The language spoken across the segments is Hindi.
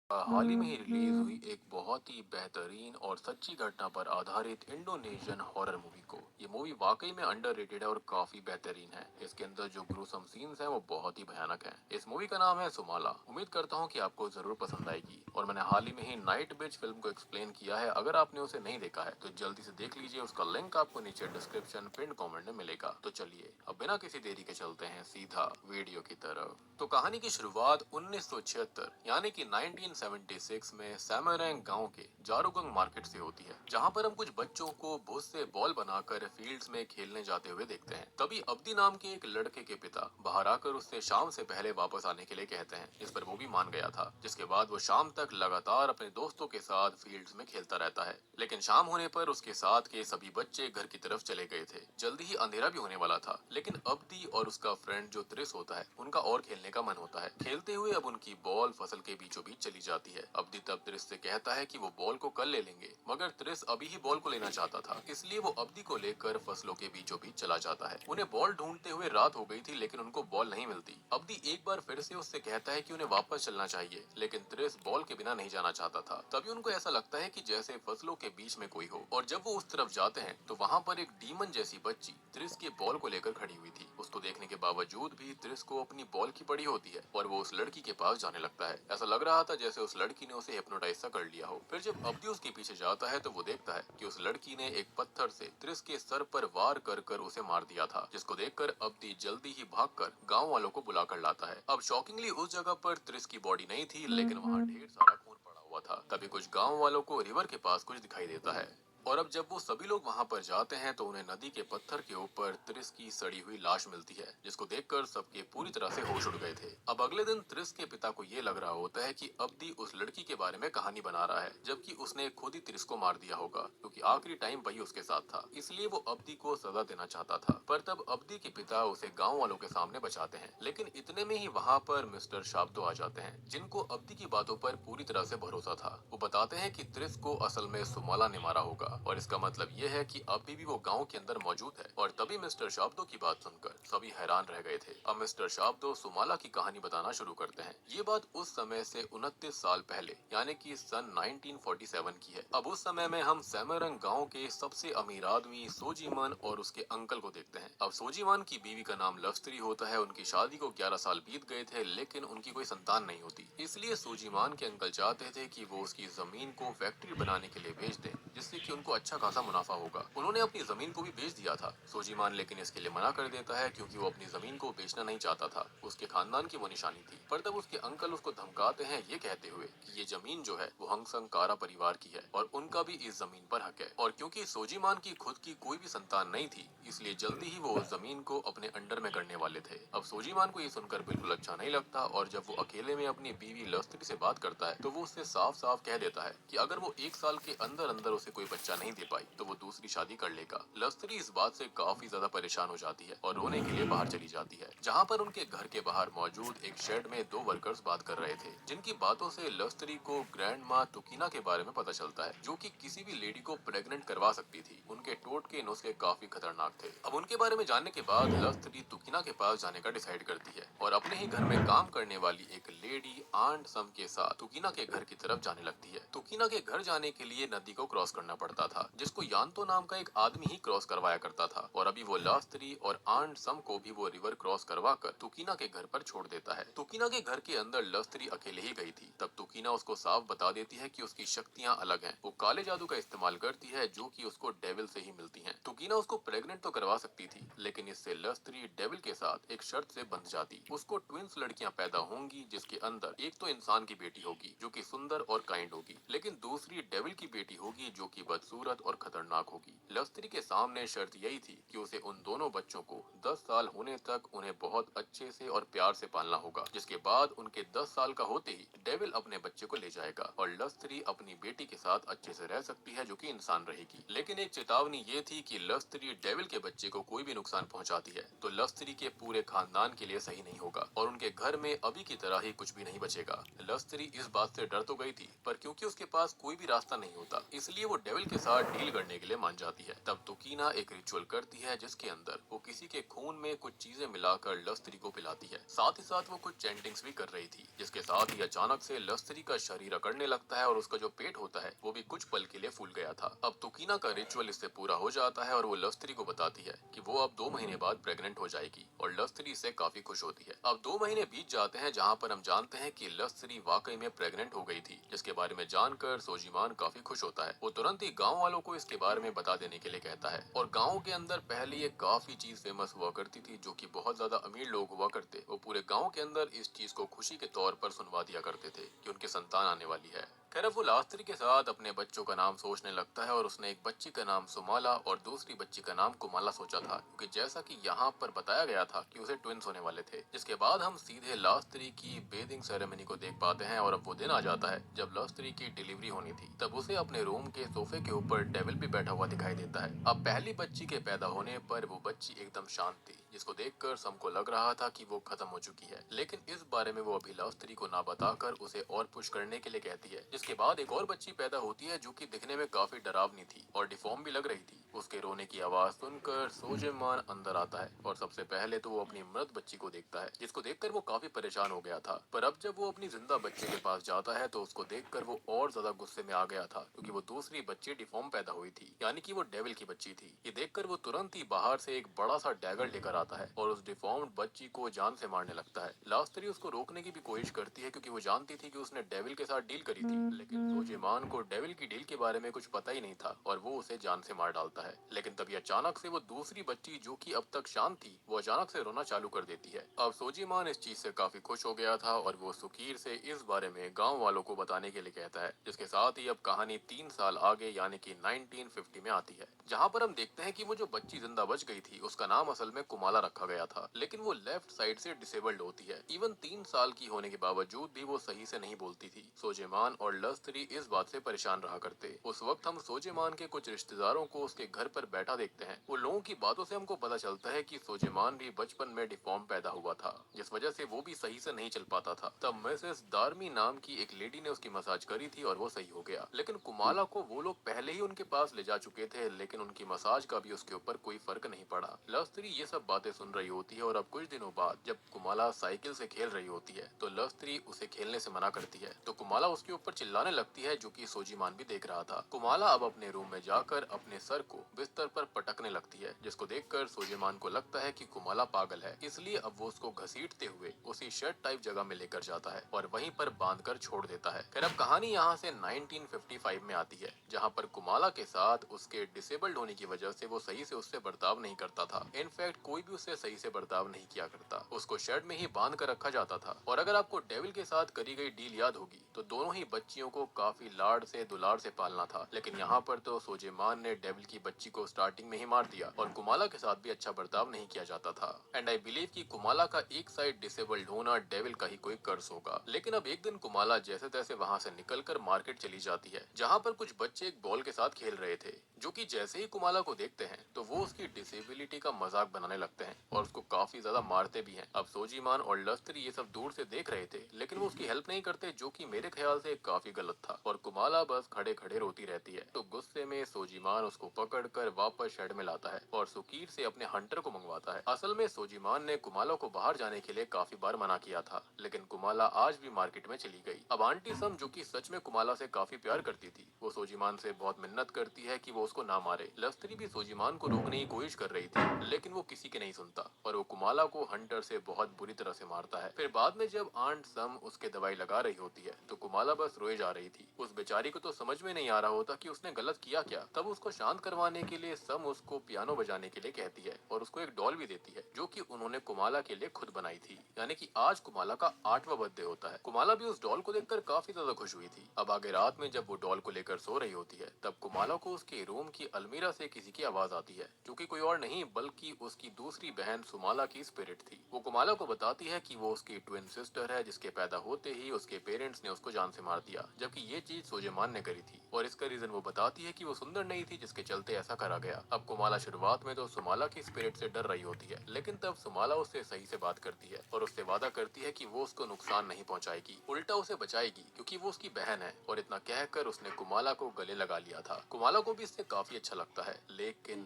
हाल ही में ही रिलीज हुई एक बहुत ही बेहतरीन और सच्ची घटना पर आधारित इंडोनेशियन हॉरर मूवी को ये मूवी वाकई में अंडररेटेड है और काफी बेहतरीन है। इसके अंदर जो ग्रूसम सीन्स हैं वो बहुत ही भयानक हैं। इस मूवी का नाम है सुमाला। उम्मीद करता हूँ कि आपको जरूर पसंद आएगी और मैंने हाल ही में ही नाइट ब्रिज फिल्म को एक्सप्लेन किया है। अगर आपने उसे नहीं देखा है तो जल्दी से देख लीजिए, उसका लिंक आपको नीचे डिस्क्रिप्शन पिन कमेंट में मिलेगा। तो चलिए अब बिना किसी देरी के चलते हैं सीधा वीडियो की तरफ। तो कहानी की शुरुआत 1976 यानी कि 1976 में सैमरैंग गांव के जारोगंग मार्केट से होती है, जहां पर हम कुछ बच्चों को भूस से बॉल बनाकर फील्ड्स में खेलने जाते हुए देखते हैं। तभी अब्दी नाम के एक लड़के के पिता बाहर आकर उससे शाम से पहले वापस आने के लिए कहते हैं, जिस पर वो भी मान गया था। जिसके बाद वो शाम तक लगातार अपने दोस्तों के साथ फील्ड्स में खेलता रहता है। लेकिन शाम होने पर उसके साथ के सभी बच्चे घर की तरफ चले गए थे। जल्दी ही अंधेरा भी होने वाला था, लेकिन अब्दी और उसका फ्रेंड जो त्रिस होता है उनका और खेलने का मन होता है। खेलते हुए अब उनकी बॉल फसल के बीचों बीच चली जाती है। अब्दी तब त्रिस से कहता है कि वो बॉल को कल ले लेंगे, मगर त्रिस अभी ही बॉल को लेना चाहता था, इसलिए वो अब्दी को लेकर फसलों के बीचों बीच चला जाता है। उन्हें बॉल ढूंढते हुए रात हो गई थी, लेकिन उनको बॉल नहीं मिलती। अब्दी एक बार फिर से उससे कहता है कि उन्हें वापस चलना चाहिए, लेकिन त्रिस बॉल के बिना नहीं जाना चाहता था। तभी उनको ऐसा लगता है कि जैसे फसलों के बीच में कोई हो, और जब वो उस तरफ जाते हैं तो वहाँ पर एक डीमन जैसी बच्ची त्रिस के बॉल को लेकर खड़ी हुई थी। उसको देखने के बावजूद भी त्रिस को अपनी बॉल की पड़ी होती है और वो उस लड़की के पास जाने लगता है। ऐसा लग रहा था जैसे उस लड़की ने उसे हिप्नोटाइज सा कर लिया हो। फिर जब अब्दी उसके पीछे जाता है तो वो देखता है कि उस लड़की ने एक पत्थर से त्रिस के सर पर वार कर कर उसे मार दिया था, जिसको देखकर अब्दी जल्दी ही भागकर गाँव वालों को बुलाकर लाता है। अब शॉकिंगली उस जगह पर त्रिस की बॉडी नहीं थी, लेकिन वहाँ ढेर सारा खून पड़ा हुआ था। तभी कुछ गाँव वालों को रिवर के पास कुछ दिखाई देता है, और अब जब वो सभी लोग वहां पर जाते हैं तो उन्हें नदी के पत्थर के ऊपर त्रिस की सड़ी हुई लाश मिलती है, जिसको देखकर सबके पूरी तरह से होश उड़ गए थे। अब अगले दिन त्रिस के पिता को ये लग रहा होता है कि अब्दी उस लड़की के बारे में कहानी बना रहा है, जबकि उसने खुद ही त्रिस को मार दिया होगा, क्योंकि आखिरी टाइम वही उसके साथ था। इसलिए वो अब्दी को सजा देना चाहता था। पर तब अब्दी के पिता उसे गाँव वालों के सामने बचाते हैं, लेकिन इतने में ही वहाँ पर मिस्टर शाब्दो आ जाते हैं, जिनको अब्दी की बातों पर पूरी तरह से भरोसा था। वो बताते हैं कि त्रिस को असल में सुमाला ने मारा होगा, और इसका मतलब ये है कि अभी भी वो गांव के अंदर मौजूद है। और तभी मिस्टर शाब्दो की बात सुनकर सभी हैरान रह गए थे। अब मिस्टर शाब्दो सुमाला की कहानी बताना शुरू करते हैं। ये बात उस समय से 29 साल पहले यानी कि सन 1947 की है। अब उस समय में हम सैमरंग गांव के सबसे अमीर आदमी सोजीमान और उसके अंकल को देखते हैं। अब सोजीमान की बीवी का नाम लफ्तरी होता है। उनकी शादी को 11 साल बीत गए थे, लेकिन उनकी कोई संतान नहीं होती। इसलिए सोजीमान के अंकल चाहते थे कि वो उसकी जमीन को फैक्ट्री बनाने के लिए बेच दें, जिससे कि उनको अच्छा खासा मुनाफा होगा। उन्होंने अपनी जमीन को भी बेच दिया था। सोजीमान लेकिन इसके लिए मना कर देता है, क्योंकि वो अपनी जमीन को बेचना नहीं चाहता था। उसके खानदान की वो निशानी थी। पर तब उसके अंकल उसको धमकाते हैं, ये कहते हुए कि ये जमीन जो है वो हंगसंग कारा परिवार की है और उनका भी इस जमीन पर हक है। और क्योंकि सोजीमान की खुद की कोई भी संतान नहीं थी, इसलिए जल्दी ही वो उस जमीन को अपने अंडर में करने वाले थे। अब सोजीमान को ये सुनकर बिल्कुल अच्छा नहीं लगता, और जब वो अकेले में अपनी बीवी लस्त्री से बात करता है तो वो उससे साफ साफ कह देता है कि अगर वो 1 साल के अंदर अंदर उसे कोई बच्चा नहीं दे पाई तो वो दूसरी शादी कर लेगा। लस्त्री इस बात से काफी ज्यादा परेशान हो जाती है और रोने के लिए बाहर चली जाती है, जहाँ पर उनके घर के बाहर मौजूद एक शेड में दो वर्कर्स बात कर रहे थे, जिनकी बातों से लस्त्री को ग्रैंड माँ तुकीना के बारे में पता चलता है, जो कि किसी भी लेडी को प्रेग्नेंट करवा सकती थी। उनके टोटके नुस्खे काफी खतरनाक थे। अब उनके बारे में जानने के बाद लस्त्री तुकीना के पास जाने का डिसाइड करती है और अपने ही घर में काम करने वाली एक लेडी आंट सम के साथ तुकीना के घर की तरफ जाने लगती है। तुकीना के घर जाने के लिए नदी को क्रॉस करना पड़ता था, जिसको यान्तो नाम का एक आदमी ही क्रॉस करवाया करता था, और अभी वो लस्त्री और आंट सम को भी वो रिवर क्रॉस करवा कर तुकीना के घर पर छोड़ देता है। तुकीना के घर के अंदर लस्त्री अकेले ही गई थी। तब तुकीना उसको साफ बता देती है कि उसकी शक्तियाँ अलग हैं। वो काले जादू का इस्तेमाल करती है, जो कि उसको डेविल से ही मिलती हैं। तुकीना उसको प्रेग्नेंट तो करवा सकती थी, लेकिन इससे लस्त्री डेविल के साथ एक शर्त से बंध जाती। उसको ट्विंस लड़कियां पैदा होंगी, जिसके अंदर एक तो इंसान की बेटी होगी जो कि सुंदर और काइंड होगी, लेकिन दूसरी डेविल की बेटी होगी जो कि बदसूरत और खतरनाक होगी। लस्त्री के सामने शर्त यही थी कि उसे उन दोनों बच्चों को 10 साल होने तक उन्हें बहुत अच्छे से और प्यार से पालना होगा, जिसके बाद उनके 10 साल का होते ही डेविल अपने बच्चे को ले जाएगा और लस्त्री अपनी बेटी के साथ अच्छे से रह सकती है, जो कि इंसान रहेगी। लेकिन एक चेतावनी ये थी कि लस्त्री डेविल के बच्चे को कोई भी नुकसान पहुंचाती है तो लस्त्री के पूरे खानदान के लिए सही नहीं होगा और उनके घर में अभी की तरह ही कुछ भी नहीं बचेगा। लस्त्री इस बात से डर तो गई थी, पर क्योंकि उसके पास कोई भी रास्ता नहीं होता, इसलिए वो डेविल के के साथ डील करने के लिए मान जाती है। तब तुकीना एक रिचुअल करती है जिसके अंदर वो किसी के खून में कुछ चीजें मिलाकर लस्त्री को पिलाती है। साथ ही साथ वो कुछ चैंटिंग्स भी कर रही थी, जिसके साथ ही अचानक से लस्त्री का शरीर अकड़ने लगता है और उसका जो पेट होता है वो भी कुछ पल के लिए फूल गया था। अब तुकीना का रिचुअल इससे पूरा हो जाता है और वो लस्त्री को बताती है कि वो अब 2 महीने बाद प्रेग्नेंट हो जाएगी और लस्त्री इससे काफी खुश होती है। अब 2 महीने बीत जाते हैं जहाँ पर हम जानते हैं कि लस्त्री वाकई में प्रेग्नेंट हो गई थी, जिसके बारे में जानकर सोजीमान काफी खुश होता है। वो तुरंत ही गाँव वालों को इसके बारे में बता देने के लिए कहता है और गाँव के अंदर पहले ये काफी चीज फेमस हुआ करती थी, जो की बहुत ज्यादा अमीर लोग हुआ करते, वो पूरे गाँव के अंदर इस चीज को खुशी के तौर पर सुनवा दिया करते थे कि उनकी संतान आने वाली है। खैर अब वो लास्त्री के साथ अपने बच्चों का नाम सोचने लगता है और उसने एक बच्ची का नाम सुमाला और दूसरी बच्ची का नाम कुमाला सोचा था, क्योंकि जैसा कि यहाँ पर बताया गया था कि उसे ट्विंस होने वाले थे। जिसके बाद हम सीधे लास्त्री की बेदिंग सेरेमनी को देख पाते हैं और अब वो दिन आ जाता है जब लास्त्री की डिलीवरी होनी थी। तब उसे अपने रूम के सोफे के ऊपर डेविल भी बैठा हुआ दिखाई देता है। अब पहली बच्ची के पैदा होने पर वो बच्ची एकदम शांत थी, जिसको देखकर सबको लग रहा था कि वो खत्म हो चुकी है, लेकिन इस बारे में वो अभी लास्त्री को ना बताकर उसे और पुश करने के लिए कहती है। जिसके बाद एक और बच्ची पैदा होती है जो कि दिखने में काफी डरावनी थी और डिफॉर्म भी लग रही थी। उसके रोने की आवाज सुनकर सोजेमान अंदर आता है और सबसे पहले तो वो अपनी मृत बच्ची को देखता है, जिसको देखकर वो काफी परेशान हो गया था। पर अब जब वो अपनी जिंदा बच्चे के पास जाता है तो उसको देखकर वो और ज्यादा गुस्से में आ गया था, क्योंकि वो दूसरी बच्ची डिफॉर्म पैदा हुई थी, यानी कि वो डेविल की बच्ची थी। ये देखकर वो तुरंत ही बाहर से एक बड़ा सा डैगर लेकर आता है और उस डिफॉर्म्ड बच्ची को जान से मारने लगता है। लास्त्री उसको रोकने की भी कोशिश करती है, क्योंकि वो जानती थी कि उसने डेविल के साथ डील करी थी, लेकिन सोजेमान को डेविल की डील के बारे में कुछ पता ही नहीं था और वो उसे जान से मार डालता है। लेकिन तभी अचानक से वो दूसरी बच्ची जो कि अब तक शांत थी, वो अचानक से रोना चालू कर देती है। अब सोजीमान इस चीज से काफी खुश हो गया था और वो सुकीर से इस बारे में गांव वालों को बताने के लिए कहता है। जिसके साथ ही अब कहानी 3 साल आगे यानी कि 1950 में आती है, जहाँ पर हम देखते हैं कि वो जो बच्ची जिंदा बच गई थी उसका नाम असल में कुमाला रखा गया था, लेकिन वो लेफ्ट साइड से डिसेबल्ड होती है। इवन 3 साल की होने के बावजूद भी वो सही से नहीं बोलती थी। सोजेमान और लस्त्री इस बात से परेशान रहा करते। उस वक्त हम सोजेमान के कुछ रिश्तेदारों को उसके घर पर बैठा देखते हैं। वो लोगों की बातों से हमको पता चलता है कि सोजेमान भी बचपन में डिफॉर्म पैदा हुआ था, जिस वजह से वो भी सही से नहीं चल पाता था। तब मिसेस दार्मी नाम की एक लेडी ने उसकी मसाज करी थी और वो सही हो गया, लेकिन कुमाला को वो लोग पहले ही उनके पास ले जा चुके थे, लेकिन उनकी मसाज का भी उसके ऊपर कोई फर्क नहीं पड़ा। लस्त्री ये सब बातें सुन रही होती है और अब कुछ दिनों बाद जब कुमाला साइकिल से खेल रही होती है तो लस्त्री उसे खेलने से मना करती है, तो कुमाला उसके ऊपर चिल्लाने लगती है, जो कि सोजीमान भी देख रहा था। कुमाला अब अपने रूम में जाकर अपने सर को बिस्तर पर पटकने लगती है, जिसको देखकर सोजीमान को लगता है कि कुमाला पागल है, इसलिए अब वो उसको घसीटते हुए उसी शेड टाइप जगह में लेकर जाता है और वहीं पर बांधकर छोड़ देता है। फिर अब कहानी यहाँ से 1955 में आती है, जहाँ पर कुमाला के साथ उसके डिसेबल्ड होने की वजह से वो सही से उससे बर्ताव नहीं करता था। इनफैक्ट कोई भी उससे सही से बर्ताव नहीं किया करता, उसको शेड में ही बांध कर रखा जाता था। और अगर आपको डेविल के साथ करी गई डील याद होगी तो दोनों ही बच्चियों को काफी लाड से दुलार से पालना था, लेकिन यहाँ पर तो सोजेमान ने डेविल की बच्ची को स्टार्टिंग में ही मार दिया और कुमाला के साथ भी अच्छा बर्ताव नहीं किया जाता था। एंड आई बिलीव कि कुमाला का एक साइड डिसेबल्ड होना डेविल का ही कोई कर्ज होगा। लेकिन अब एक दिन कुमाला जैसे तैसे वहाँ से निकलकर मार्केट चली जाती है, जहाँ पर कुछ बच्चे एक बॉल के साथ खेल रहे थे, जो कि जैसे ही कुमाला को देखते हैं तो वो उसकी डिसेबिलिटी का मजाक बनाने लगते हैं और उसको काफी ज्यादा मारते भी हैं। अब सोजीमान और लस्त्री ये सब दूर से देख रहे थे, लेकिन वो उसकी हेल्प नहीं करते, जो कि मेरे ख्याल से काफी गलत था। और कुमाला बस खड़े खड़े रोती रहती है। तो गुस्से में सोजीमान उसको पकड़कर वापस शेड में लाता है और सुकीर से अपने हंटर को मंगवाता है। असल में सोजीमान ने कुमाला को बाहर जाने के लिए काफी बार मना किया था, लेकिन कुमाला आज भी मार्केट में चली गई। अब आंटी सम, जो कि सच में कुमाला से काफी प्यार करती थी, वो सोजीमान से बहुत मिन्नत करती है कि वो उसको ना मारे। लस्त्री भी सोजीमान को रोकने की कोशिश कर रही थी, लेकिन वो किसी की नहीं सुनता और वो कुमाला को हंटर से बहुत बुरी तरह से मारता है। फिर बाद में जब आंट सम उसके दवाई लगा रही होती है तो कुमाला बस रोए जा रही थी। उस बेचारी को तो समझ में नहीं आ रहा होता कि उसने गलत किया क्या। तब उसको शांत करवाने के लिए सम उसको पियानो बजाने के लिए कहती है और उसको एक डॉल भी देती है, जो कि उन्होंने कुमाला के लिए खुद बनाई थी। यानी कि आज कुमाला का 8वां बर्थडे होता है। कुमाला भी उस डॉल को देखकर काफी ज्यादा खुश हुई थी। अब आगे रात में जब वो डॉल को लेकर सो रही होती है तब कुमाला को उसके रूम की अलमीरा से किसी की आवाज आती है, जो कि कोई और नहीं बल्कि उसकी दूसरी बहन सुमाला की स्पिरिट थी। वो कुमाला को बताती है कि वो उसकी ट्विन सिस्टर है, जिसके पैदा होते ही उसके पेरेंट्स ने उसको जान से मार दिया। जबकि ये चीज सोजेमान ने करी थी और इसका रीजन वो बताती है कि वो सुंदर नहीं थी जिसके चलते ऐसा करा गया। अब कुमाला शुरुआत में तो सुमाला की स्पिरिट से डर रही होती है, लेकिन तब सुमाला उससे सही से बात करती है और उससे वादा करती है कि वो उसको नुकसान नहीं पहुंचाएगी, उल्टा उसे बचाएगी क्योंकि वो उसकी बहन है। और इतना कहकर उसने कुमाला को गले लगा लिया था। कुमाला को भी इससे काफी अच्छा लगता है, लेकिन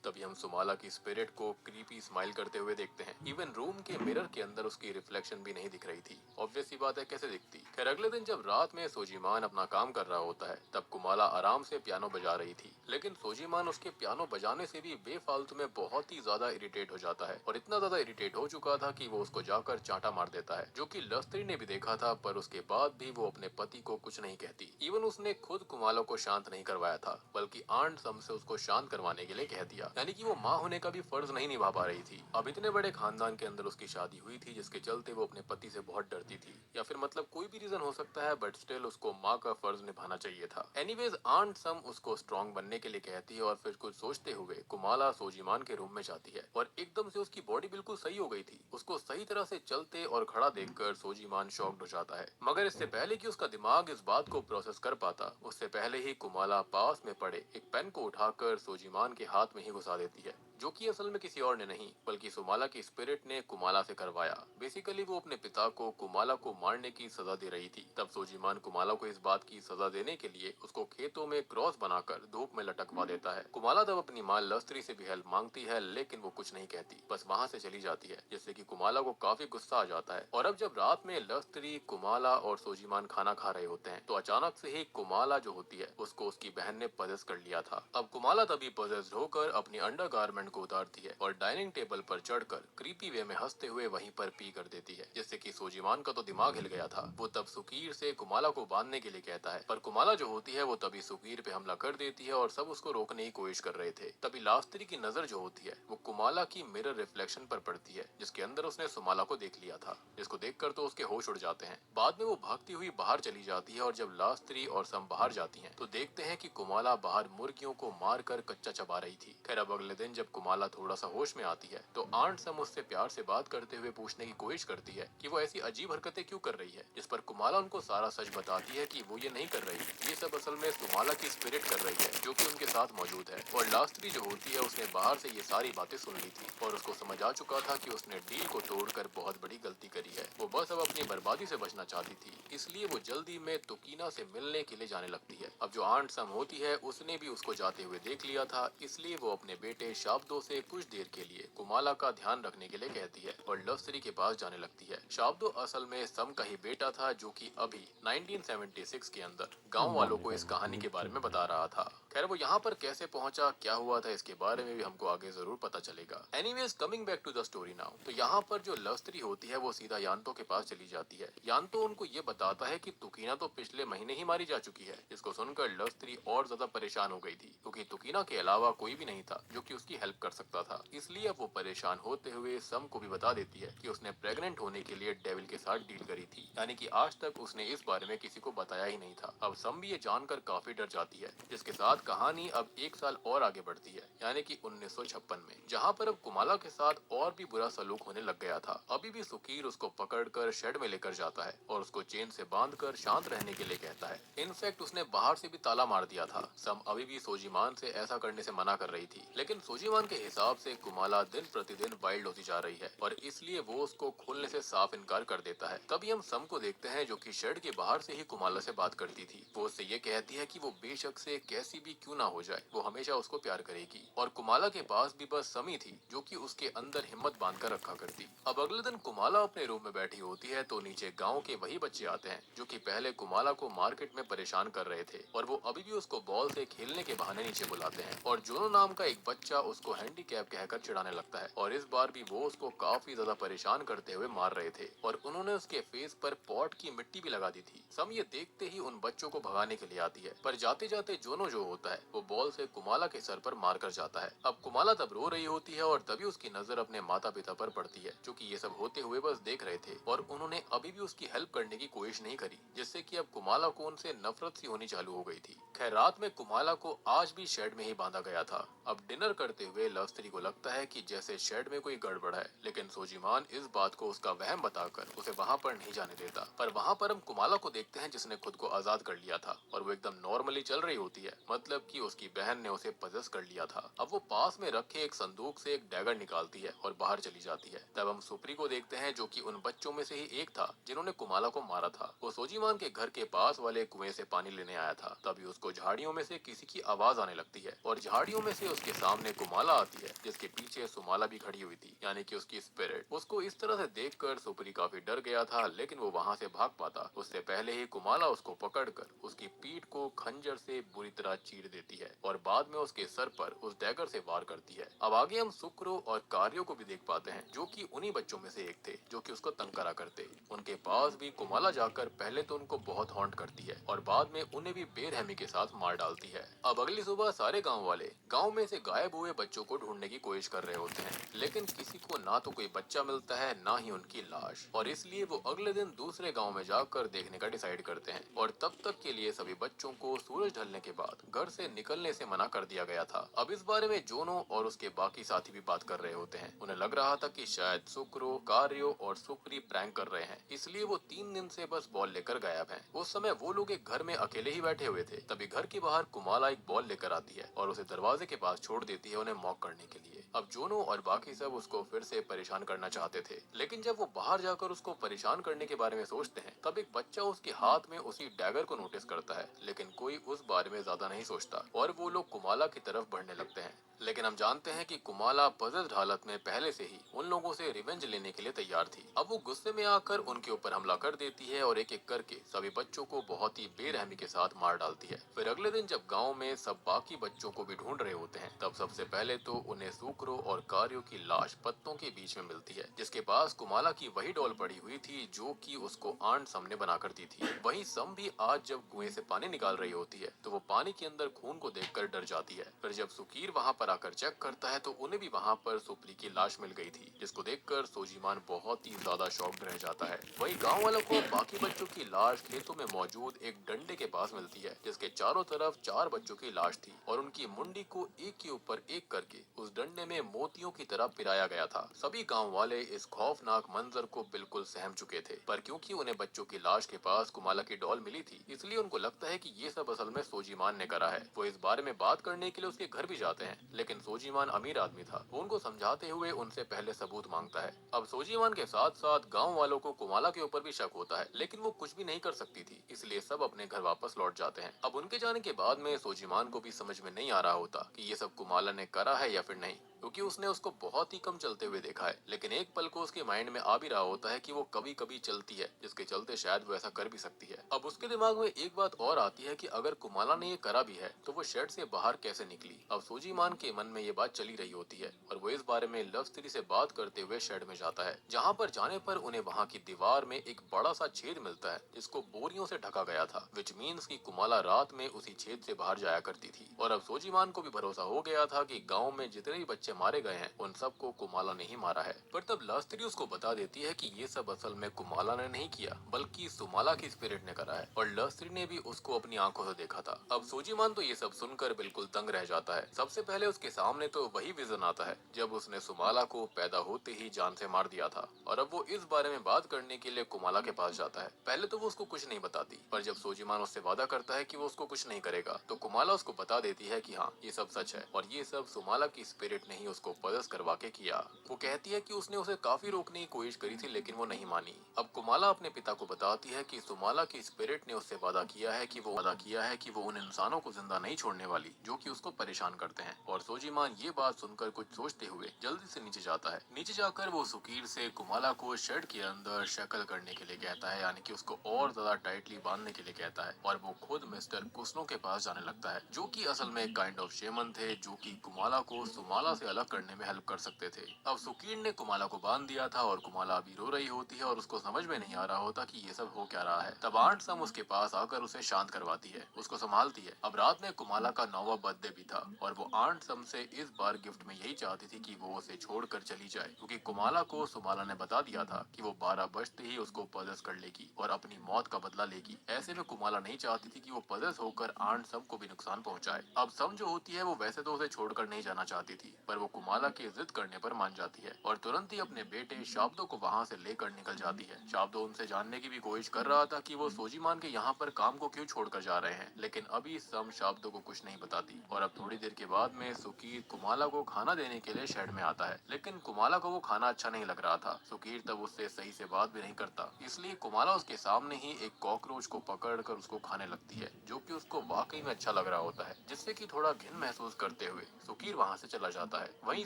तभी हम सुमाला की स्पिरिट को क्रीपी स्माइल करते हुए देखते हैं। इवन रूम के मिरर के अंदर उसकी रिफ्लेक्शन भी नहीं दिख रही थी। ऑब्वियस सी बात है, कैसे दिखती। खैर अगले दिन जब रात में सोजीमान अपना काम कर रहा होता है तब कुमाला आराम से पियानो बजा रही थी, लेकिन सोजीमान उसके पियानो बजाने से भी बेफालतू में बहुत ही ज्यादा इरिटेट हो जाता है और इतना ज्यादा इरिटेट हो चुका था कि वो उसको जाकर चांटा मार देता है, जो कि लस्त्री ने भी देखा था। पर उसके बाद भी वो अपने पति को कुछ नहीं कहती। इवन उसने खुद कुमाला को शांत नहीं करवाया था, बल्कि आंट सम से उसको शांत करवाने के लिए कह दिया। यानी कि वो माँ होने का भी फर्ज नहीं निभा पा रही थी। अब इतने बड़े खानदान के अंदर उसकी शादी हुई थी जिसके चलते वो अपने पति से बहुत डरती थी, या फिर मतलब कोई भी रीजन हो सकता है, बट स्टिल उसको माँ का फर्ज निभाना चाहिए था। एनीवेज आंट सम उसको स्ट्रॉन्ग बनने के लिए कहती है और फिर कुछ सोचते हुए कुमाला सोजीमान के रूम में जाती है और एकदम से उसकी बॉडी बिल्कुल सही हो गई थी। उसको सही तरह से चलते और खड़ा देखकर सोजीमान शॉक्ड हो जाता है, मगर इससे पहले कि उसका दिमाग इस बात को प्रोसेस कर पाता, उससे पहले ही कुमाला पास में पड़े एक पेन को उठाकर सोजीमान के हाथ में ही घुसा देती है, जो कि असल में किसी और ने नहीं बल्कि सुमाला की स्पिरिट ने कुमाला से करवाया। बेसिकली वो अपने पिता को कुमाला को मारने की सजा दे रही थी। तब सोजीमान कुमाला को इस बात की सजा देने के लिए उसको खेतों में क्रॉस बनाकर धूप में लटकवा देता है। कुमाला तब अपनी माँ लस्त्री से भी हेल्प मांगती है, लेकिन वो कुछ नहीं कहती, बस वहाँ से चली जाती है, जिससे कि कुमाला को काफी गुस्सा आ जाता है। और अब जब रात में लस्त्री, कुमाला और सोजीमान खाना खा रहे होते हैं तो अचानक से ही कुमाला जो होती है उसको उसकी बहन ने पजेस कर लिया था। अब कुमाला तभी पजेस्ड होकर अपनी अंडरगारमेंट को उतारती है और डाइनिंग टेबल पर चढ़कर क्रीपी वे में हंसते हुए वहीं पर पी कर देती है, जिससे कि सोजीमान का तो दिमाग हिल गया था। वो तब सुकीर से कुमाला को बांधने के लिए कहता है, पर कुमाला जो होती है वो तभी सुकीर पे हमला कर देती है और सब उसको रोकने की कोशिश कर रहे थे। तभी लास्त्री की नजर जो होती है वो कुमाला की मिरर रिफ्लेक्शन पर पड़ती है, जिसके अंदर उसने सुमाला को देख लिया था, जिसको देखकर तो उसके होश उड़ जाते हैं। बाद में वो भागती हुई बाहर चली जाती है और जब लास्त्री और सम बाहर जाती हैं तो देखते हैं कि कुमाला बाहर मुर्गियों को मारकर कच्चा चबा रही थी। खैर अब अगले दिन जब कुमाला थोड़ा सा होश में आती है तो आंट सम उससे प्यार से बात करते हुए पूछने की कोशिश करती है कि वो ऐसी अजीब हरकतें क्यों कर रही है, जिस पर कुमाला उनको सारा सच बताती है कि वो ये नहीं कर रही, ये सब असल में सुमाला की स्पिरिट कर रही है जो कि उनके साथ मौजूद है। और लास्त्री जो होती है उसने बाहर से ये सारी बातें सुन ली थी और उसको समझ आ चुका था कि उसने डील को तोड़कर बहुत बड़ी गलती करी है। वो बस अब अपनी बर्बादी से बचना चाहती थी, इसलिए वो जल्दी में तुकीना से मिलने के लिए जाने लगती है। अब जो आंट सम होती है उसने भी उसको जाते हुए देख लिया था, इसलिए वो अपने बेटे शाब्दो से कुछ देर के लिए कुमाला का ध्यान रखने के लिए कहती है और लस्त्री के पास जाने लगती है। शाब्दो असल में सम का ही बेटा था, जो कि अभी 1976 के अंदर गांव वालों को इस कहानी के बारे में बता रहा था। खैर वो यहाँ पर कैसे पहुंचा, क्या हुआ था, इसके बारे में भी हमको आगे जरूर पता चलेगा। Anyways coming back to the story now, तो यहाँ पर जो लस्त्री होती है वो सीधा यान्तो के पास चली जाती है। यान्तो उनको ये बताता है कि तुकीना तो पिछले महीने ही मारी जा चुकी है, जिसको सुनकर लस्त्री और ज्यादा परेशान हो गई थी, क्योंकि तुकीना के अलावा कोई भी नहीं था जो कि उसकी हेल्प कर सकता था। इसलिए अब वो परेशान होते हुए सम को भी बता देती है कि उसने प्रेग्नेंट होने के लिए डेविल के साथ डील करी थी, यानी कि आज तक उसने इस बारे में किसी को बताया ही नहीं था। अब सम भी ये जानकर काफी डर जाती है, जिसके साथ कहानी अब एक साल और आगे बढ़ती है, यानी कि 1956 में, जहाँ पर अब कुमाला के साथ और भी बुरा सलूक होने लग गया था। अभी भी सुकीर उसको पकड़कर शेड में लेकर जाता है और उसको चेन से बांधकर शांत रहने के लिए कहता है। इनफैक्ट उसने बाहर से भी ताला मार दिया था। सम अभी भी सोजीमान से ऐसा करने से मना कर रही थी, लेकिन सोजीमान के हिसाब से कुमाला दिन प्रतिदिन वाइल्ड होती जा रही है और इसलिए वो उसको खोलने से साफ इनकार कर देता है। तभी हम सम को देखते हैं जो कि शेड के बाहर से ही कुमाला से बात करती थी। वो उससे ये कहती है कि वो बेशक से कैसी भी क्यों ना हो जाए, वो हमेशा उसको प्यार करेगी। और कुमाला के पास भी बस समी थी जो कि उसके अंदर हिम्मत बांधकर रखा करती। अब अगले दिन कुमाला अपने रूम में बैठी होती है तो नीचे गाँव के वही बच्चे आते हैं जो कि पहले कुमाला को मार्केट में परेशान कर रहे थे और वो अभी भी उसको बॉल से खेलने के बहाने नीचे बुलाते हैं। और जोनो नाम का एक बच्चा उसको हैंडीकैप कहकर चिढ़ाने लगता है और इस बार भी वो उसको काफी ज्यादा परेशान करते हुए मार रहे थे और उन्होंने उसके फेस पर पॉट की मिट्टी भी लगा दी थी। सम ये देखते ही उन बच्चों को भगाने के लिए आती है, पर जाते जाते जोनो जो होता है वो बॉल से कुमाला के सर पर मार कर जाता है। अब कुमाला तब रो रही होती है और तभी उसकी नजर अपने माता पिता पर पड़ती है, जो कि ये सब होते हुए बस देख रहे थे और उन्होंने अभी भी उसकी हेल्प करने की कोशिश नहीं करी, जिससे कि अब कुमाला को उनसे नफरत सी होनी चालू हो गई थी। खैर रात में कुमाला को आज भी शेड में ही बांधा गया था। अब डिनर करते हुए हुए लवस्त्री को लगता है कि जैसे शेड में कोई गड़बड़ है, लेकिन सोजीमान इस बात को उसका वहम बताकर उसे वहाँ पर नहीं जाने देता। पर वहाँ पर हम कुमाला को देखते हैं जिसने खुद को आजाद कर लिया था और वो एकदम नॉर्मली चल रही होती है, मतलब कि उसकी बहन ने उसे पजेस कर लिया था। अब वो पास में रखे एक संदूक से एक डैगर निकालती है और बाहर चली जाती है। तब हम सुप्री को देखते हैं जो कि उन बच्चों में से ही एक था जिन्होंने कुमाला को मारा था। वो सोजीमान के घर के पास वाले कुएं से पानी लेने आया था। तभी उसको झाड़ियों में से किसी की आवाज आने लगती है और झाड़ियों में से उसके सामने कुमाला आती है जिसके पीछे सुमाला भी खड़ी हुई थी, यानी कि उसकी स्पिरिट। उसको इस तरह से देखकर सुप्री काफी डर गया था, लेकिन वो वहाँ से भाग पाता उससे पहले ही कुमाला उसको पकड़कर उसकी पीठ को खंजर से बुरी तरह चीर देती है और बाद में उसके सर पर उस डैगर से वार करती है। अब आगे हम सुक्रो और कार्यो को भी देख पाते हैं जो कि उन्हीं बच्चों में से एक थे जो कि उसको तंग करा करते। उनके पास भी कुमाला जाकर पहले तो उनको बहुत हॉन्ट करती है और बाद में उन्हें भी बेरहमी के साथ मार डालती है। अब अगली सुबह सारे गांव वाले गांव में से गायब हुए बच्चों को ढूंढने की कोशिश कर रहे होते हैं, लेकिन किसी को ना तो कोई बच्चा मिलता है ना ही उनकी लाश, और इसलिए वो अगले दिन दूसरे गांव में जाकर देखने का डिसाइड करते हैं। और तब तक के लिए सभी बच्चों को सूरज ढलने के बाद घर से निकलने से मना कर दिया गया था। अब इस बारे में जोनो और उसके बाकी साथी भी बात कर रहे होते हैं। उन्हें लग रहा था कि शायद सुक्रो, कार्यो और सुप्री प्रैंक कर रहे हैं, इसलिए वो 3 दिन से बस बॉल लेकर गायब हैं। उस समय वो लोग एक घर में अकेले ही बैठे हुए थे। तभी घर के बाहर कुमाला एक बॉल लेकर आती है और उसे दरवाजे के पास छोड़ देती है उन्हें मॉक करने के लिए। अब जोनो और बाकी सब उसको फिर से परेशान करना चाहते थे, लेकिन जब वो बाहर जाकर उसको परेशान करने के बारे में सोचते हैं तब एक बच्चा उसके हाथ में उसी डैगर को नोटिस करता है, लेकिन कोई उस बारे में ज्यादा नहीं सोचता और वो लोग कुमाला की तरफ बढ़ने लगते हैं। लेकिन हम जानते हैं कि कुमाला पजल्ड हालत में पहले से ही उन लोगों से रिवेंज लेने के लिए तैयार थी। अब वो गुस्से में आकर उनके ऊपर हमला कर देती है और एक एक करके सभी बच्चों को बहुत ही बेरहमी के साथ मार डालती है। फिर अगले दिन जब गांव में सब बाकी बच्चों को भी ढूंढ रहे होते हैं तब सबसे पहले तो उन्हें सुक्रो और कार्यो की लाश पत्तों के बीच में मिलती है, जिसके पास कुमाला की वही डॉल पड़ी हुई थी जो कि उसको आंट सम ने बना कर दी थी। वहीं सम भी आज जब कुएं से पानी निकाल रही होती है तो वो पानी के अंदर खून को देखकर डर जाती है। फिर जब सुकीर वहाँ पर आकर चेक करता है तो उन्हें भी वहाँ पर सुप्री की लाश मिल गई थी, जिसको देखकर सोजीमान बहुत ही ज्यादा शॉक्ड रह जाता है। वहीं गांव वालों को बाकी बच्चों की लाश खेतों में मौजूद एक डंडे के पास मिलती है जिसके चारों तरफ 4 बच्चों की लाश थी और उनकी मुंडी को एक के ऊपर एक करके उस डंडे में मोतियों की तरह पिराया गया था। सभी गांव वाले इस खौफनाक मंजर को बिल्कुल सहम चुके थे, पर क्योंकि उन्हें बच्चों की लाश के पास कुमाला की डॉल मिली थी इसलिए उनको लगता है कि ये सब असल में सोजीमान ने करा है। वो इस बारे में बात करने के लिए उसके घर भी जाते हैं, लेकिन सोजीमान अमीर आदमी था। वो उनको समझाते हुए उनसे पहले सबूत मांगता है। अब सोजीमान के साथ साथ गाँव वालों को कुमाला के ऊपर भी शक होता है, लेकिन वो कुछ भी नहीं कर सकती थी, इसलिए सब अपने घर वापस लौट जाते हैं। अब उनके जाने के बाद में सोजीमान को भी समझ में नहीं आ रहा होता कि ये सब कुमाला ने करा है या फिर नहीं, क्योंकि उसने उसको बहुत ही कम चलते हुए देखा है। लेकिन एक पल को उसके माइंड में आ भी रहा होता है कि वो कभी कभी चलती है, जिसके चलते शायद वो ऐसा कर भी सकती है। अब उसके दिमाग में एक बात और आती है कि अगर कुमाला ने ये करा भी है तो वो शेड से बाहर कैसे निकली। अब सोजीमान के मन में ये बात चली रही होती है और वो इस बारे में लवस्त्री से बात करते हुए शेड में जाता है, जहाँ पर जाने पर उन्हें वहाँ की दीवार में एक बड़ा सा छेद मिलता है जिसको बोरियों से ढका गया था, विच मीन्स की कुमाला रात में उसी छेद से बाहर जाया करती थी। और अब सोजीमान को भी भरोसा हो गया था कि गाँव में जितने भी बच्चे मारे गए हैं उन सबको कुमाला ने ही मारा है। पर तब लवस्त्री उसको बता देती है कि ये सब असल में कुमाला ने नहीं किया बल्कि सुमाला की स्पिरिट ने करा है, और लवस्त्री ने भी उसको अपनी आंखों से देखा था। अब सोजीमान तो ये सब सुनकर बिल्कुल दंग रह जाता है। सबसे पहले उसके सामने तो वही विजन आता है जब उसने सुमाला को पैदा होते ही जान से मार दिया था, और अब वो इस बारे में बात करने के लिए कुमाला के पास जाता है। पहले तो वो उसको कुछ नहीं बताती, पर जब सोजीमान उससे वादा करता है कि वो उसको कुछ नहीं करेगा तो कुमाला उसको बता देती है कि हाँ ये सब सच है और ये सब सुमाला की स्पिरिट ने ही उसको पजस करवा के किया। वो कहती है कि उसने उसे काफी रोकने की कोशिश करी थी लेकिन वो नहीं मानी। अब कुमाला अपने पिता को बताती है कि सुमाला की स्पिरिट ने उससे वादा किया है कि वो उन इंसानों को जिंदा नहीं छोड़ने वाली जो कि उसको परेशान करते हैं। और सोजीमान ये बात सुनकर कुछ सोचते हुए जल्दी से नीचे जाता है। नीचे जाकर वो सुकीर से कुमाला को शेड के अंदर शक्ल करने के लिए कहता है, यानी कि उसको और ज्यादा टाइटली बांधने के लिए कहता है, और वो खुद मिस्टर कुसनो के पास जाने लगता है जो कि असल में काइंड ऑफ शेमन थे जो कि कुमाला को सुमाला से अलग करने में हेल्प कर सकते थे। अब सुकीर ने कुमाला को बांध दिया था और कुमाला अभी रो रही होती है और उसको समझ में नहीं आ रहा होता कि ये सब हो क्या रहा है। तब आंट सम उसके पास आकर उसे शांत करवाती है, उसको संभालती है। अब रात में कुमाला का 9वां बर्थडे भी था और वो आंट सम कसम से इस बार गिफ्ट में यही चाहती थी कि वो उसे छोड़कर चली जाए, क्योंकि कुमाला को सुमाला ने बता दिया था कि वो 12 बजते ही उसको पजस कर लेगी और अपनी मौत का बदला लेगी। ऐसे में कुमाला नहीं चाहती थी कि वो पजस होकर आंट सम को भी नुकसान पहुंचाए। अब सम जो होती है वो वैसे तो उसे छोड़कर नहीं जाना चाहती थी, पर वो कुमाला के जिद करने पर मान जाती है और तुरंत ही अपने बेटे शाब्दो को वहाँ से लेकर निकल जाती है। शाब्दो उनसे जानने की भी कोशिश कर रहा था कि वो सोजीमान के यहाँ पर काम को क्यों छोड़कर जा रहे हैं, लेकिन अभी सम शाब्दो को कुछ नहीं बताती। और अब थोड़ी देर के बाद में सुकीर कुमाला को खाना देने के लिए शेड में आता है, लेकिन कुमाला को वो खाना अच्छा नहीं लग रहा था। सुकीर तब उससे सही से बात भी नहीं करता, इसलिए कुमाला उसके सामने ही एक कॉकरोच को पकड़कर उसको खाने लगती है, जो कि उसको वाकई में अच्छा लग रहा होता है, जिससे कि थोड़ा घिन महसूस करते हुए सुकीर वहाँ से चला जाता है। वहीं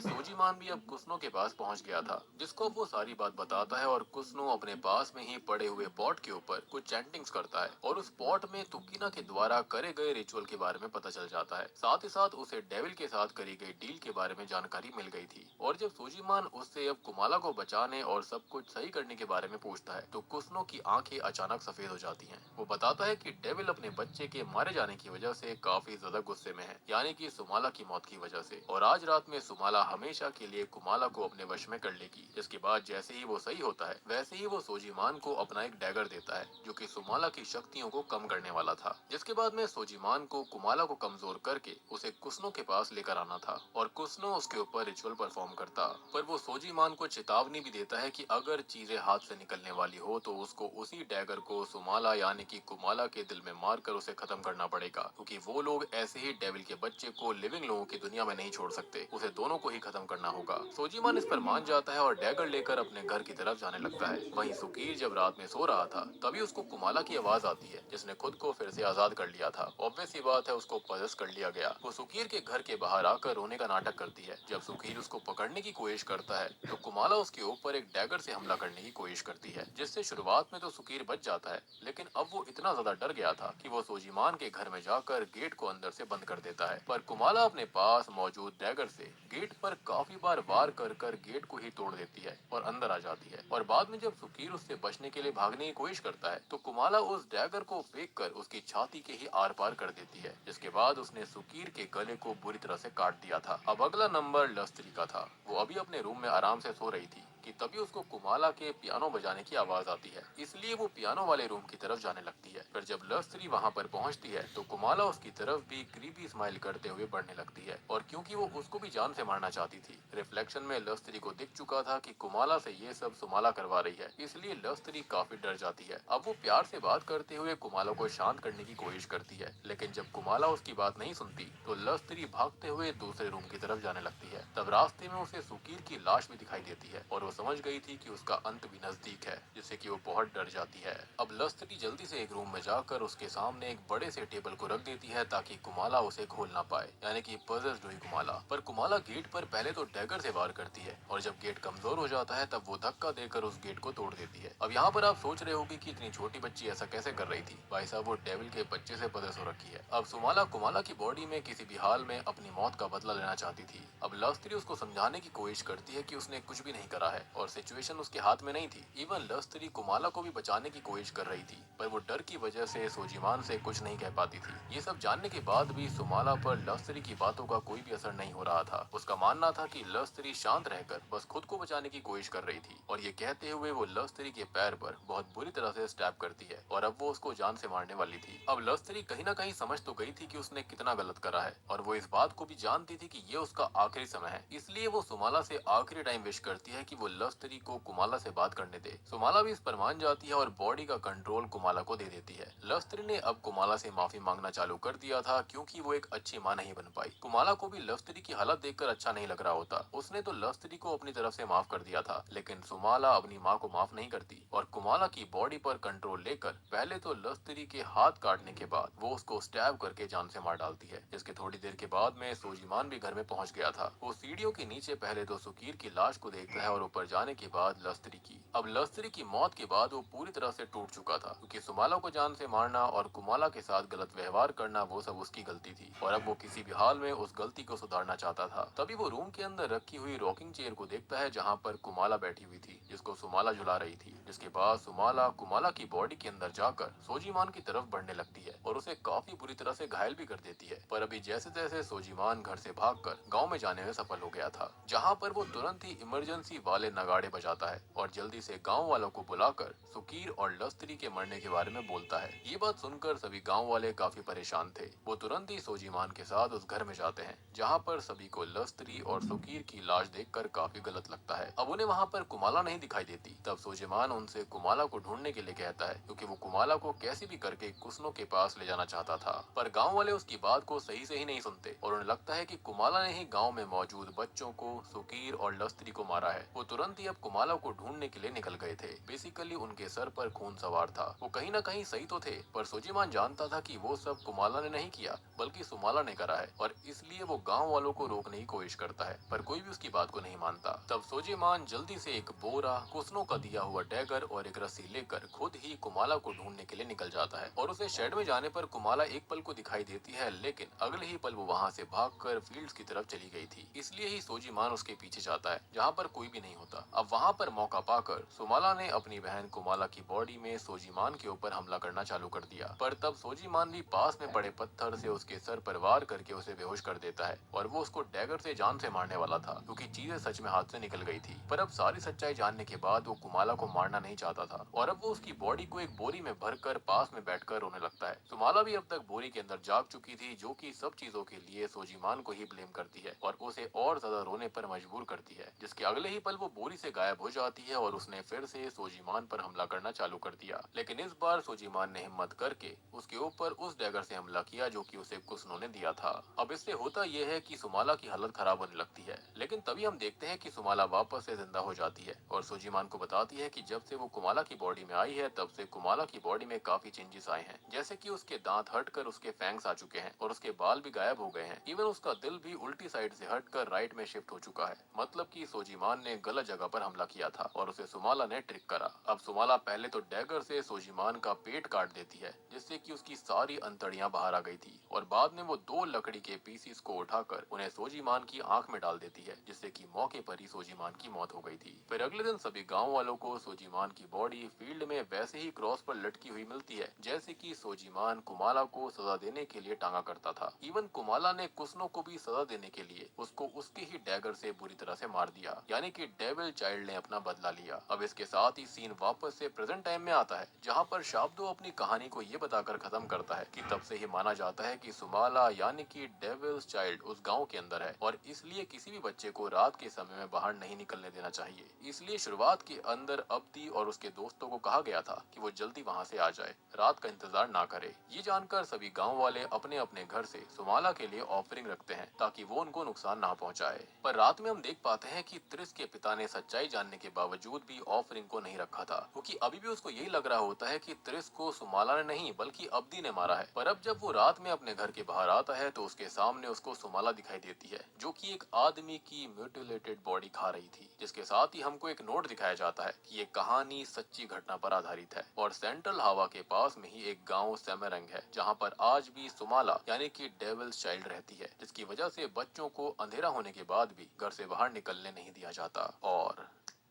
सोजीमान भी अब कुसनो के पास पहुँच गया था, जिसको वो सारी बात बताता है और कुसनो अपने पास में ही पड़े हुए पॉट के ऊपर कुछ चैंटिंग्स करता है और उस पॉट में तुकीना के द्वारा करे गए रिचुअल के बारे में पता चल जाता है। साथ ही साथ उसे डेविल के साथ करी गई डील के बारे में जानकारी मिल गई थी। और जब सोजीमान उससे अब कुमाला को बचाने और सब कुछ सही करने के बारे में पूछता है तो कुसनो की आंखें अचानक सफेद हो जाती हैं। वो बताता है कि डेविल अपने बच्चे के मारे जाने की वजह से काफी ज्यादा गुस्से में है, यानी कि सुमाला की मौत की वजह से, और आज रात में सुमाला हमेशा के लिए कुमाला को अपने वश में कर लेगी। इसके बाद जैसे ही वो सही होता है वैसे ही वो सोजीमान को अपना एक डैगर देता है, जो कि सुमाला की शक्तियों को कम करने वाला था। जिसके बाद में सोजीमान को कुमाला को कमजोर करके उसे कुसनो के पास लेकर आना था और कुसनो उसके ऊपर रिचुअल परफॉर्म करता। पर वो सोजीमान को चेतावनी भी देता है कि अगर चीजें हाथ से निकलने वाली हो तो उसको उसी डैगर को सुमाला यानी कि कुमाला के दिल में मारकर उसे खत्म करना पड़ेगा, क्योंकि वो लोग ऐसे ही डेविल के बच्चे को लिविंग लोगों की दुनिया में नहीं छोड़ सकते, उसे दोनों को ही खत्म करना होगा। सोजीमान इस पर मान जाता है और डैगर लेकर अपने घर की तरफ जाने लगता है। वहीं सुकीर जब रात में सो रहा था तभी उसको कुमाला की आवाज आती है, जिसने खुद को फिर से आजाद कर लिया था। ऑब्वियस सी बात है, उसको पजेस कर लिया गया। वो सुकीर के घर के बाहर आकर रोने का नाटक करती है। जब सुकीर उसको पकड़ने की कोशिश करता है तो कुमाला उसके ऊपर एक डैगर से हमला करने की कोशिश करती है, जिससे शुरुआत में तो सुकीर बच जाता है, लेकिन अब वो इतना ज्यादा डर गया था कि वो सोजीमान के घर में जाकर गेट को अंदर से बंद कर देता है। पर कुमाला अपने पास मौजूद डैगर से गेट पर काफी बार वार कर कर गेट को ही तोड़ देती है और अंदर आ जाती है। और बाद में जब सुकीर उससे बचने के लिए भागने की कोशिश करता है तो कुमाला उस डैगर को फेंक कर उसकी छाती के ही आर पार कर देती है, जिसके बाद उसने सुकीर के गले को बुरी तरह से काट दिया था। अब अगला नंबर लस्त्री का था। वो अभी अपने रूम में आराम से सो रही थी कि तभी उसको कुमाला के पियानो बजाने की आवाज आती है, इसलिए वो पियानो वाले रूम की तरफ जाने लगती है। पर जब लस्त्री वहाँ पर पहुँचती है तो कुमाला उसकी तरफ भी क्रीपी स्माइल करते हुए बढ़ने लगती है, और क्योंकि वो उसको भी जान से मारना चाहती थी, रिफ्लेक्शन में लस्त्री को दिख चुका था कि कुमाला से ये सब सुमाला करवा रही है, इसलिए लस्त्री काफी डर जाती है। अब वो प्यार से बात करते हुए कुमाला को शांत करने की कोशिश करती है, लेकिन जब कुमाला उसकी बात नहीं सुनती तो लस्त्री भागते हुए दूसरे रूम की तरफ जाने लगती है। तब रास्ते में उसे सुकीर की लाश भी दिखाई देती है और वो समझ गई थी कि उसका अंत भी नजदीक है, जिससे कि वो बहुत डर जाती है। अब लस्त्री जल्दी से एक रूम में जाकर उसके सामने एक बड़े से टेबल को रख देती है ताकि कुमाला उसे खोल ना पाए, यानी कि पजल्स हुई कुमाला। पर कुमाला गेट पर पहले तो डैगर से वार करती है और जब गेट कमजोर हो जाता है तब वो धक्का देकर उस गेट को तोड़ देती है। अब यहाँ पर आप सोच रहे होंगे कि इतनी छोटी बच्ची ऐसा कैसे कर रही थी। भाई साहब, वो डेविल के बच्चे से पजस हो रखी है। अब सुमाला कुमाला की बॉडी में किसी भी हाल में अपनी मौत का बदला लेना चाहती थी। अब लस्त्री उसको समझाने की कोशिश करती है कि उसने कुछ भी नहीं करा है और सिचुएशन उसके हाथ में नहीं थी। इवन लस्त्री कुमाला को भी बचाने की कोशिश कर रही थी, पर वो डर की वजह से सोजीमान से कुछ नहीं कह पाती थी। ये सब जानने के बाद भी सुमाला पर लस्त्री की बातों का कोई भी असर नहीं हो रहा था। उसका मानना था कि लस्त्री शांत रहकर बस खुद को बचाने की कोशिश कर रही थी, और ये कहते हुए वो लस्त्री के पैर पर बहुत बुरी तरह से स्टैप करती है और अब वो उसको जान से मारने वाली थी। अब लस्त्री कहीं ना कहीं समझ तो गई थी कि उसने कितना गलत करा है, और वो इस बात को भी जानती थी कि ये उसका आखिरी समय है, इसलिए वो सुमाला से आखिरी टाइम विश करती है कि वो लस्त्री को कुमाला से बात करने दे। सुमाला भी इस पर मान जाती है और बॉडी का कंट्रोल कुमाला को दे देती है। लस्त्री ने अब कुमाला से माफी मांगना चालू कर दिया था, क्योंकि वो एक अच्छी माँ नहीं बन पाई। कुमाला को भी लस्त्री की हालत देखकर अच्छा नहीं लग रहा होता। उसने तो लस्त्री को अपनी तरफ से माफ कर दिया था, लेकिन सुमाला अपनी माँ को माफ नहीं करती और कुमाला की बॉडी पर कंट्रोल लेकर पहले तो लस्त्री के हाथ काटने के बाद वो उसको स्टैब करके जान से मार डालती है। इसके थोड़ी देर के बाद में सोजीमान भी घर में पहुंच गया था। वो सीढ़ियों के नीचे पहले तो सुकीर की लाश को देखता है और ऊपर ऊपर जाने के बाद लश्करी की। अब लश्करी की मौत के बाद वो पूरी तरह से टूट चुका था, क्योंकि सुमाला को जान से मारना और कुमाला के साथ गलत व्यवहार करना वो सब उसकी गलती थी, और अब वो किसी भी हाल में उस गलती को सुधारना चाहता था। तभी वो रूम के अंदर रखी हुई रॉकिंग चेयर को देखता है, जहाँ पर कुमाला बैठी हुई थी, जिसको सुमाला झुला रही थी। जिसके बाद सुमाला कुमाला की बॉडी के अंदर जाकर सोजीमान की तरफ बढ़ने लगती है और उसे काफी बुरी तरह से घायल भी कर देती है। पर अभी जैसे जैसे सोजीमान घर से भागकर गांव में जाने में सफल हो गया था, जहां पर वो तुरंत ही इमरजेंसी वाले नगाड़े बजाता है और जल्दी से गांव वालों को बुलाकर सुकीर और लश्करी के मरने के बारे में बोलता है। ये बात सुनकर सभी गांव वाले काफी परेशान थे। वो तुरंत ही सोजीमान के साथ उस घर में जाते हैं, जहाँ पर सभी को लश्करी और सुकीर की लाश देखकर काफी गलत लगता है। अब उन्हें वहाँ पर कुमाला नहीं दिखाई देती। तब सोजीमान उनसे कुमाला को ढूंढने के लिए कहता है, क्योंकि वो कुमाला को कैसे भी करके कुसनो के पास ले जाना चाहता था। पर गांव वाले उसकी बात को सही से ही नहीं सुनते और उन्हें लगता है कि कुमाला ने ही गांव में मौजूद बच्चों को, सुकीर और लश्करी को मारा है। वो तुरंत ही अब कुमाला को ढूंढने के लिए निकल गए थे। बेसिकली उनके सर पर खून सवार था। वो कहीं ना कहीं सही तो थे, पर सोजीमान जानता था कि वो सब कुमाला ने नहीं किया, बल्कि सुमाला ने करा है, और इसलिए वो गांव वालों को रोकने की कोशिश करता है, पर कोई भी उसकी बात को नहीं मानता। तब सोजीमान जल्दी से एक बोरा, कुसनो का दिया हुआ डैगर और एक रस्सी लेकर खुद ही कुमाला को ढूंढने के लिए निकल जाता है। और उसे शेड में जाने पर कुमाला एक पल को दिखाई देती है, लेकिन अगले ही पल वो वहाँ से भागकर फील्ड्स की तरफ चली गई थी। इसलिए ही सोजीमान उसके पीछे जाता है, जहाँ पर कोई भी नहीं होता। अब वहाँ पर मौका पाकर सुमाला ने अपनी बहन कुमाला की बॉडी में सोजीमान के ऊपर हमला करना चालू कर दिया। पर तब सोजीमान भी पास में पड़े पत्थर से उसके सर पर वार करके उसे बेहोश कर देता है, और वो उसको डैगर से जान से मारने वाला था, क्योंकि चीजें सच में हाथ से निकल गई थी। पर अब सारी सच्चाई जानने के बाद वो कुमाला को मारना नहीं चाहता था, और अब वो उसकी बॉडी को एक बोरी में भरकर पास में बैठकर रोने लगता है। सुमाला भी अब तक बोरी के अंदर जाग चुकी थी, जो कि सब चीजों के लिए सोजीमान को ही ब्लेम करती है और उसे और ज्यादा रोने पर मजबूर करती है। जिसके अगले ही पल वो बोरी से गायब हो जाती है और उसने फिर से सोजीमान पर हमला करना चालू कर दिया। लेकिन इस बार सोजीमान ने हिम्मत करके उसके ऊपर उस डैगर से हमला किया, जो कि उसे कुसनो ने दिया था। अब इससे होता यह है कि सुमाला की हालत खराब होने लगती है, लेकिन तभी हम देखते हैं कि सुमाला वापस से जिंदा हो जाती है और सोजीमान को बताती है कि जब से वो कुमाला की बॉडी में आई है, तब से कुमाला की बॉडी में काफी चेंजेस आए हैं, जैसे कि उसके दांत हटकर उसके फैंग्स आ चुके हैं और उसके बाल भी गायब हो गए हैं। इवन उसका दिल भी उल्टी साइड से हटकर राइट में शिफ्ट हो चुका है। मतलब कि सोजीमान ने गलत जगह पर हमला किया था और उसे सुमाला ने ट्रिक करा। अब सुमाला पहले तो डैगर से सोजीमान का पेट काट देती है, जिससे कि उसकी सारी अंतड़ियां बाहर आ गई थी, और बाद में वो 2 लकड़ी के पीसीस को उठाकर उन्हें सोजीमान की आंख में डाल देती है, जिससे कि मौके पर ही सोजीमान की मौत हो गई थी। फिर अगले दिन सभी गांव वालों को सोजीमान की बॉडी फील्ड में वैसे ही क्रॉस पर लटकी हुई मिलती है, जैसे कि सोजीमान कुमाला को सजा देने के लिए टांगा करता था। इवन कुमाला ने कुसनो को भी सजा देने के लिए उसको उसके ही डैगर से बुरी तरह से मार दिया, यानी कि डेविल चाइल्ड ने अपना बदला लिया। अब इसके साथ ही सीन वापस से प्रेजेंट टाइम में आता है, जहाँ पर शाब्दो अपनी कहानी को ये बताकर खत्म करता है कि तब से ही माना जाता है कि सुमाला यानी कि डेविल्स चाइल्ड उस गांव के अंदर है, और इसलिए किसी भी बच्चे को रात के समय में बाहर नहीं निकलने देना चाहिए। इसलिए शुरुआत के अंदर अब्दी और उसके दोस्तों को कहा गया था कि वो जल्दी वहाँ से आ जाए, रात का इंतजार ना करे। ये जानकर सभी गांव वाले अपने अपने घर से सुमाला के लिए ऑफरिंग रखते हैं, ताकि वो उनको नुकसान ना पहुंचाए। पर रात में हम देख पाते हैं कि त्रिस के पिता ने सच्चाई जानने के बावजूद भी ऑफरिंग को नहीं रखा था, क्योंकि अभी भी उसको यही लग रहा होता है कि त्रिस को सुमाला ने नहीं बल्कि अब्दी ने मारा है। पर अब जब वो रात में अपने घर के बाहर आता है, तो उसके सामने उसको सुमाला दिखाई देती है, जो कि एक आदमी की म्यूटिलेटेड बॉडी खा रही थी। जिसके साथ ही हमको एक नोट दिखाया जाता है कि ये कहानी सच्ची घटना पर आधारित है, और सेंट्रल हवा के पास में ही एक गांव सेमेरंग है, जहां पर आज भी सुमाला यानी कि डेविल्स चाइल्ड रहती है, जिसकी वजह से बच्चों को अंधेरा होने के बाद भी घर से बाहर निकलने नहीं दिया जाता। और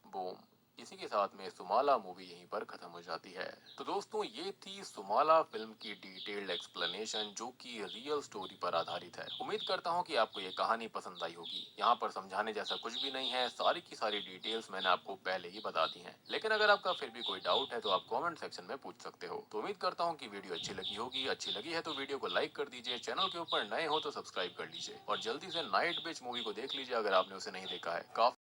बूम, इसी के साथ में सुमाला मूवी यहीं पर खत्म हो जाती है। तो दोस्तों, ये थी सुमाला फिल्म की डिटेल्ड एक्सप्लेनेशन, जो कि रियल स्टोरी पर आधारित है। उम्मीद करता हूँ कि आपको ये कहानी पसंद आई होगी। यहाँ पर समझाने जैसा कुछ भी नहीं है, सारी की सारी डिटेल्स मैंने आपको पहले ही बता दी हैं। लेकिन अगर आपका फिर भी कोई डाउट है तो आप कमेंट सेक्शन में पूछ सकते हो। तो उम्मीद करता हूँ कि वीडियो अच्छी लगी होगी। अच्छी लगी है तो वीडियो को लाइक कर दीजिए, चैनल के ऊपर नए हो तो सब्सक्राइब कर लीजिए, और जल्दी से नाइट बिच मूवी को देख लीजिए अगर आपने उसे नहीं देखा है। काफी